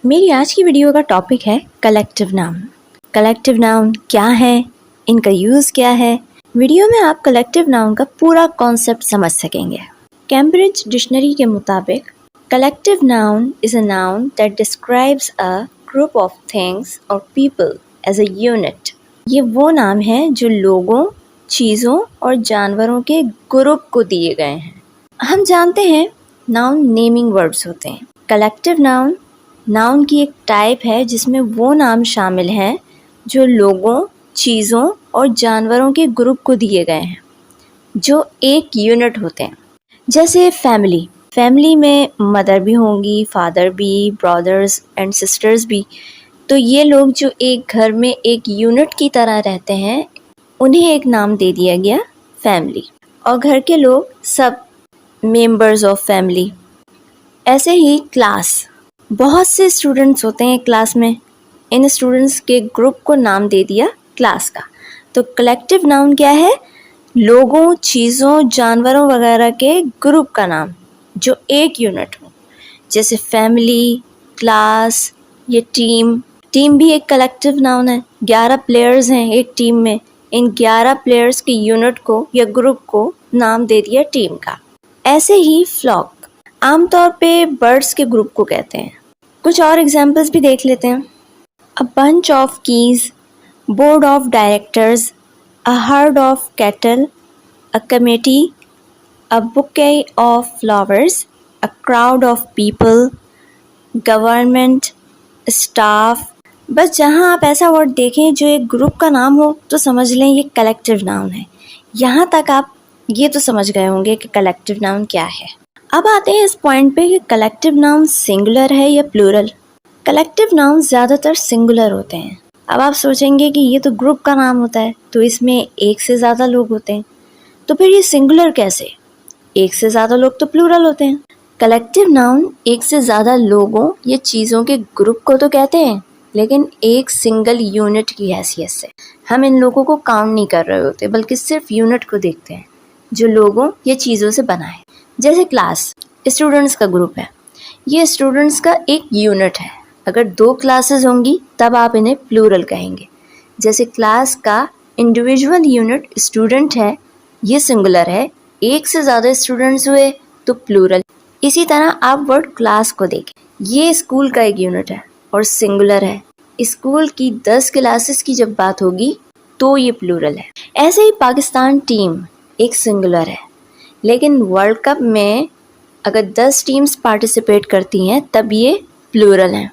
मेरी आज की वीडियो का टॉपिक है कलेक्टिव नाउन। कलेक्टिव नाउन क्या है, इनका यूज़ क्या है। वीडियो में आप कलेक्टिव नाउन का पूरा कॉन्सेप्ट समझ सकेंगे। कैम्ब्रिज डिक्शनरी के मुताबिक collective noun is a noun that describes a group of things और पीपल एज अ यूनिट। ये वो नाम है जो लोगों, चीज़ों और जानवरों के ग्रुप को दिए गए हैं। हम जानते हैं नाउन नेमिंग वर्ड्स होते हैं। कलेक्टिव नाउन की एक टाइप है जिसमें वो नाम शामिल हैं जो लोगों, चीज़ों और जानवरों के ग्रुप को दिए गए हैं जो एक यूनिट होते हैं। जैसे फैमिली में मदर भी होंगी, फादर भी, ब्रदर्स एंड सिस्टर्स भी। तो ये लोग जो एक घर में एक यूनिट की तरह रहते हैं उन्हें एक नाम दे दिया गया फैमिली। और घर के लोग सब मेंबर्स ऑफ फैमिली। ऐसे ही क्लास, बहुत से स्टूडेंट्स होते हैं क्लास में, इन स्टूडेंट्स के ग्रुप को नाम दे दिया क्लास का। तो कलेक्टिव नाउन क्या है? लोगों, चीज़ों, जानवरों वगैरह के ग्रुप का नाम जो एक यूनिट हो। जैसे फैमिली, क्लास, ये टीम भी एक कलेक्टिव नाउन है। 11 प्लेयर्स हैं एक टीम में, इन 11 प्लेयर्स के यूनिट को या ग्रुप को नाम दे दिया टीम का। ऐसे ही फ्लॉक आमतौर पे बर्ड्स के ग्रुप को कहते हैं। कुछ और एग्जाम्पल्स भी देख लेते हैं। A bunch of keys, board of directors, a herd of cattle, a committee, a bouquet of flowers, a crowd of people, government, staff. बस जहाँ आप ऐसा वर्ड देखें जो एक ग्रुप का नाम हो तो समझ लें ये कलेक्टिव नाउन है। यहाँ तक आप ये तो समझ गए होंगे कि कलेक्टिव नाउन क्या है। अब आते हैं इस पॉइंट पे कि कलेक्टिव नाउन सिंगुलर है या प्लूरल। कलेक्टिव नाउन ज़्यादातर सिंगुलर होते हैं। अब आप सोचेंगे कि ये तो ग्रुप का नाम होता है तो इसमें एक से ज़्यादा लोग होते हैं, तो फिर ये सिंगुलर कैसे? एक से ज़्यादा लोग तो प्लूरल होते हैं। कलेक्टिव नाउन एक से ज़्यादा लोगों या चीज़ों के ग्रुप को तो कहते हैं, लेकिन एक सिंगल यूनिट की हैसियत से। हम इन लोगों को काउंट नहीं कर रहे होते बल्कि सिर्फ यूनिट को देखते हैं जो लोगों या चीज़ों से बना है। जैसे क्लास स्टूडेंट्स का ग्रुप है, ये स्टूडेंट्स का एक यूनिट है। अगर 2 क्लासेस होंगी तब आप इन्हें प्लूरल कहेंगे। जैसे क्लास का इंडिविजुअल यूनिट स्टूडेंट है, ये सिंगुलर है। एक से ज़्यादा स्टूडेंट्स हुए तो प्लूरल। इसी तरह आप वर्ड क्लास को देखें, ये स्कूल का एक यूनिट है और सिंगुलर है। स्कूल की 10 क्लासेस की जब बात होगी तो ये प्लूरल है। ऐसे ही पाकिस्तान टीम एक सिंगुलर है, लेकिन वर्ल्ड कप में अगर 10 टीम्स पार्टिसिपेट करती हैं तब ये प्लूरल हैं।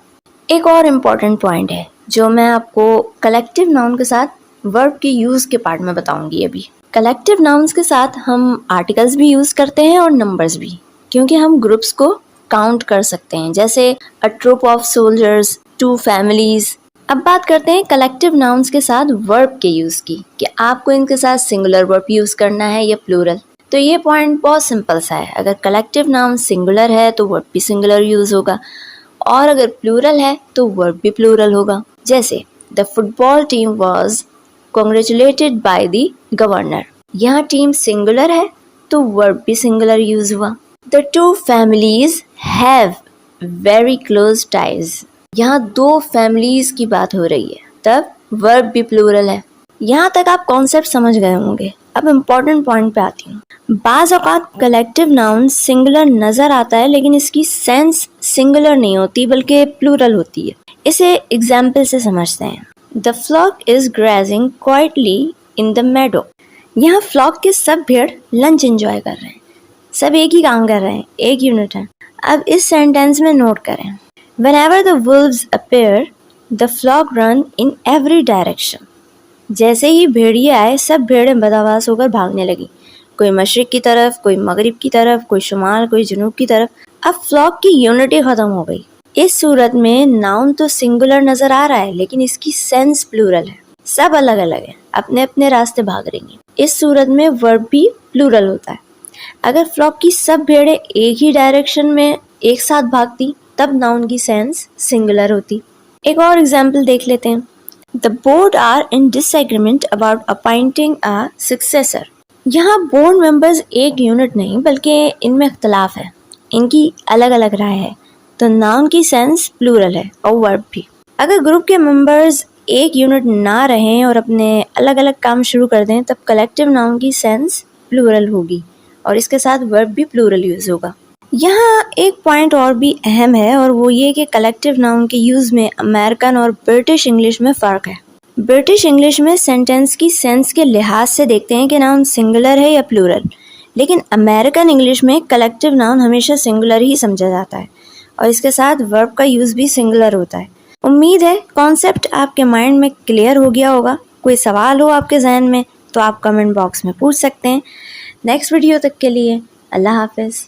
एक और इम्पॉर्टेंट पॉइंट है जो मैं आपको कलेक्टिव नाउन के साथ वर्ब के यूज़ के पार्ट में बताऊंगी अभी। कलेक्टिव नाउन्स के साथ हम आर्टिकल्स भी यूज़ करते हैं और नंबर्स भी, क्योंकि हम ग्रुप्स को काउंट कर सकते हैं। जैसे अ ट्रूप ऑफ सोल्जर्स, 2 फैमिलीज। अब बात करते हैं कलेक्टिव नाउन्स के साथ वर्ब के यूज़ की, कि आपको इनके साथ सिंगुलर वर्ब यूज़ करना है या प्लूरल। तो ये पॉइंट बहुत सिंपल सा है। अगर कलेक्टिव नाउन सिंगुलर है तो वर्ब भी सिंगुलर यूज़ होगा, और अगर प्लूरल है तो वर्ब भी प्लूरल होगा। जैसे the football team was congratulated by the governor. यहाँ टीम सिंगुलर है तो वर्ब भी सिंगुलर यूज हुआ। The 2 families have very close ties. यहाँ 2 फैमिलीज की बात हो रही है, तब वर्ब भी प्लूरल है। यहाँ तक आप कॉन्सेप्ट समझ गए होंगे। अब इम्पोर्टेंट पॉइंट पे आती हूँ। बाज़ औक़ात कलेक्टिव नाउन सिंगुलर नज़र आता है लेकिन इसकी सेंस सिंगुलर नहीं होती बल्कि प्लूरल होती है। इसे एग्जाम्पल से समझते हैं। The flock is grazing quietly in the meadow. यहाँ फ्लॉक के सब भेड़ लंच एंजॉय कर रहे हैं, सब एक ही काम कर रहे हैं, एक यूनिट है। अब इस सेंटेंस में नोट करें, whenever the wolves appear the flock run in every direction. जैसे ही भेड़िए आए सब भेड़ें बदहवास होकर भागने लगी, कोई मशरिक की तरफ, कोई मगरिब की तरफ, कोई शुमाल, कोई जनूब की तरफ। अब फ्लॉक की यूनिटी खत्म हो गई। इस सूरत में नाउन तो सिंगुलर नजर आ रहा है लेकिन इसकी सेंस प्लूरल है। सब अलग अलग है, अपने अपने रास्ते भाग रही हैं। इस सूरत में वर्ब भी प्लूरल होता है। अगर फ्लॉक की सब भेड़ें एक ही डायरेक्शन में एक साथ भागती तब नाउन की सेंस सिंगुलर होती। एक और एग्जाम्पल देख लेते हैं। The board are in disagreement about appointing a successor. यहाँ बोर्ड मेंबर्स एक यूनिट नहीं बल्कि इनमें इख्तलाफ है, इनकी अलग अलग राय है। तो नाउन की सेंस प्लूरल है और वर्ब भी। अगर ग्रुप के मेंबर्स एक यूनिट ना रहें और अपने अलग अलग काम शुरू कर दें तब कलेक्टिव नाउन की सेंस प्लूरल होगी और इसके साथ वर्ब भी प्लूरल यूज होगा। यहाँ एक पॉइंट और भी अहम है और वो ये कि कलेक्टिव नाउन के यूज में अमेरिकन और ब्रिटिश इंग्लिश में फ़र्क है। ब्रिटिश इंग्लिश में सेंटेंस की सेंस के लिहाज से देखते हैं कि नाउन सिंगुलर है या प्लूरल, लेकिन अमेरिकन इंग्लिश में कलेक्टिव नाउन हमेशा सिंगुलर ही समझा जाता है और इसके साथ वर्ब का यूज भी सिंगुलर होता है। उम्मीद है कॉन्सेप्ट आपके माइंड में क्लियर हो गया होगा। कोई सवाल हो आपके जहन में तो आप कमेंट बॉक्स में पूछ सकते हैं। नेक्स्ट वीडियो तक के लिए अल्लाह हाफिज़।